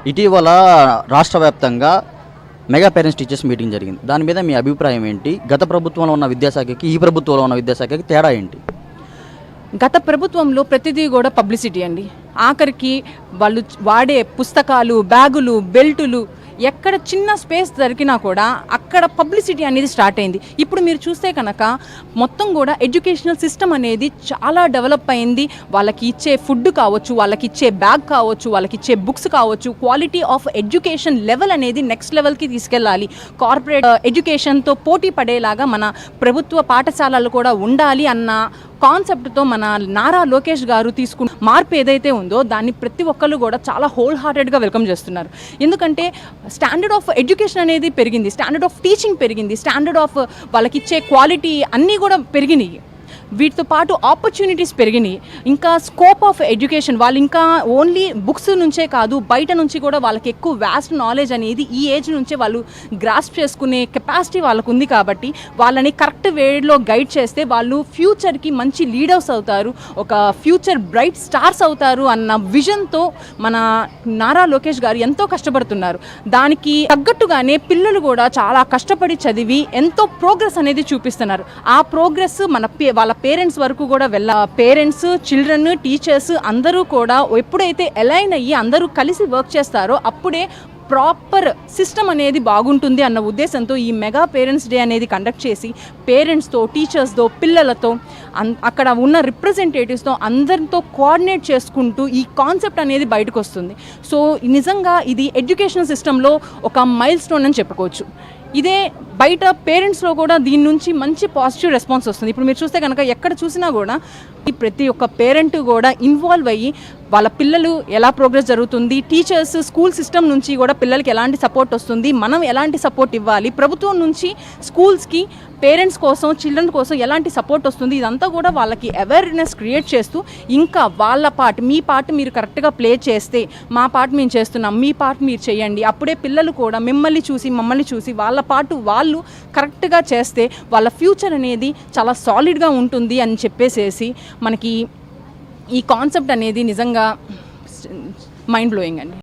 ఇటీవల రాష్ట్ర వ్యాప్తంగా మెగా పేరెంట్స్ టీచర్స్ మీటింగ్ జరిగింది. దాని మీద మీ అభిప్రాయం ఏంటి? గత ప్రభుత్వంలో ఉన్న విద్యాశాఖకి ఈ ప్రభుత్వంలో ఉన్న విద్యాశాఖకి తేడా ఏంటి? గత ప్రభుత్వంలో ప్రతిదీ కూడా పబ్లిసిటీ అండి. ఆఖరికి వాళ్ళు వాడే పుస్తకాలు, బ్యాగులు, బెల్టులు ఎక్కడ చిన్న స్పేస్ దొరికినా కూడా అక్కడ పబ్లిసిటీ అనేది స్టార్ట్ అయింది. ఇప్పుడు మీరు చూస్తే కనుక మొత్తం కూడా ఎడ్యుకేషనల్ సిస్టమ్ అనేది చాలా డెవలప్ అయింది. వాళ్ళకి ఇచ్చే ఫుడ్ కావచ్చు, వాళ్ళకి ఇచ్చే బ్యాగ్ కావచ్చు, వాళ్ళకి ఇచ్చే బుక్స్ కావచ్చు, క్వాలిటీ ఆఫ్ ఎడ్యుకేషన్ లెవెల్ అనేది నెక్స్ట్ లెవెల్కి తీసుకెళ్ళాలి. కార్పొరేట్ ఎడ్యుకేషన్తో పోటీ పడేలాగా మన ప్రభుత్వ పాఠశాలలు కూడా ఉండాలి అన్న కాన్సెప్ట్తో మన నారా లోకేష్ గారు తీసుకున్న మార్పు ఏదైతే ఉందో దాన్ని ప్రతి ఒక్కళ్ళు కూడా చాలా హోల్ హార్టెడ్గా వెల్కమ్ చేస్తున్నారు. ఎందుకంటే స్టాండర్డ్ ఆఫ్ ఎడ్యుకేషన్ అనేది పెరిగింది, స్టాండర్డ్ ఆఫ్ టీచింగ్ పెరిగింది, స్టాండర్డ్ ఆఫ్ వాళ్ళకి ఇచ్చే క్వాలిటీ అన్నీ కూడా పెరిగినాయి. వీటితో పాటు ఆపర్చునిటీస్ పెరిగినాయి. ఇంకా స్కోప్ ఆఫ్ ఎడ్యుకేషన్ వాళ్ళు ఇంకా ఓన్లీ బుక్స్ నుంచే కాదు, బయట నుంచి కూడా వాళ్ళకి ఎక్కువ వ్యాస్ట్ నాలెడ్జ్ అనేది ఈ ఏజ్ నుంచే వాళ్ళు గ్రాస్ప్ చేసుకునే కెపాసిటీ వాళ్ళకు ఉంది. కాబట్టి వాళ్ళని కరెక్ట్ వేలో గైడ్ చేస్తే వాళ్ళు ఫ్యూచర్కి మంచి లీడర్స్ అవుతారు, ఒక ఫ్యూచర్ బ్రైట్ స్టార్స్ అవుతారు అన్న విజన్తో మన నారా లోకేష్ గారు ఎంతో కష్టపడుతున్నారు. దానికి తగ్గట్టుగానే పిల్లలు కూడా చాలా కష్టపడి చదివి ఎంతో ప్రోగ్రెస్ అనేది చూపిస్తున్నారు. ఆ ప్రోగ్రెస్ వాళ్ళ పేరెంట్స్ వరకు కూడా పేరెంట్స్, చిల్డ్రన్, టీచర్స్ అందరూ కూడా ఎప్పుడైతే అలైన్ అయ్యి అందరూ కలిసి వర్క్ చేస్తారో అప్పుడే ప్రాపర్ సిస్టమ్ అనేది బాగుంటుంది అన్న ఉద్దేశంతో ఈ మెగా పేరెంట్స్ డే అనేది కండక్ట్ చేసి పేరెంట్స్తో, టీచర్స్తో, పిల్లలతో, అక్కడ ఉన్న రిప్రజెంటేటివ్స్తో అందరితో కోఆర్డినేట్ చేసుకుంటూ ఈ కాన్సెప్ట్ అనేది బయటకు వస్తుంది. సో నిజంగా ఇది ఎడ్యుకేషన్ సిస్టంలో ఒక మైల్ స్టోన్ అని చెప్పుకోవచ్చు. ఇదే బయట పేరెంట్స్లో కూడా దీని నుంచి మంచి పాజిటివ్ రెస్పాన్స్ వస్తుంది. ఇప్పుడు మీరు చూస్తే కనుక ఎక్కడ చూసినా కూడా ప్రతి ఒక్క పేరెంట్ కూడా ఇన్వాల్వ్ అయ్యి వాళ్ళ పిల్లలు ఎలా ప్రోగ్రెస్ జరుగుతుంది, టీచర్స్, స్కూల్ సిస్టమ్ నుంచి కూడా పిల్లలకి ఎలాంటి సపోర్ట్ వస్తుంది, మనం ఎలాంటి సపోర్ట్ ఇవ్వాలి, ప్రభుత్వం నుంచి స్కూల్స్కి పేరెంట్స్ కోసం, చిల్డ్రన్ కోసం ఎలాంటి సపోర్ట్ వస్తుంది, ఇదంతా కూడా వాళ్ళకి అవేర్నెస్ క్రియేట్ చేస్తూ ఇంకా వాళ్ళ పార్ట్, మీ పార్ట్ మీరు కరెక్ట్గా ప్లే చేస్తే మా పార్ట్ మేము చేస్తున్నాం, మీ పార్ట్ మీరు చేయండి, అప్పుడే పిల్లలు కూడా మిమ్మల్ని చూసి మమ్మల్ని చూసి వాళ్ళ పార్ట్ వాళ్ళు కరెక్ట్గా చేస్తే వాళ్ళ ఫ్యూచర్ అనేది చాలా సాలిడ్గా ఉంటుంది అని చెప్పేసేసి మనకి ఈ కాన్సెప్ట్ అనేది నిజంగా మైండ్ బ్లోయింగ్ అండి.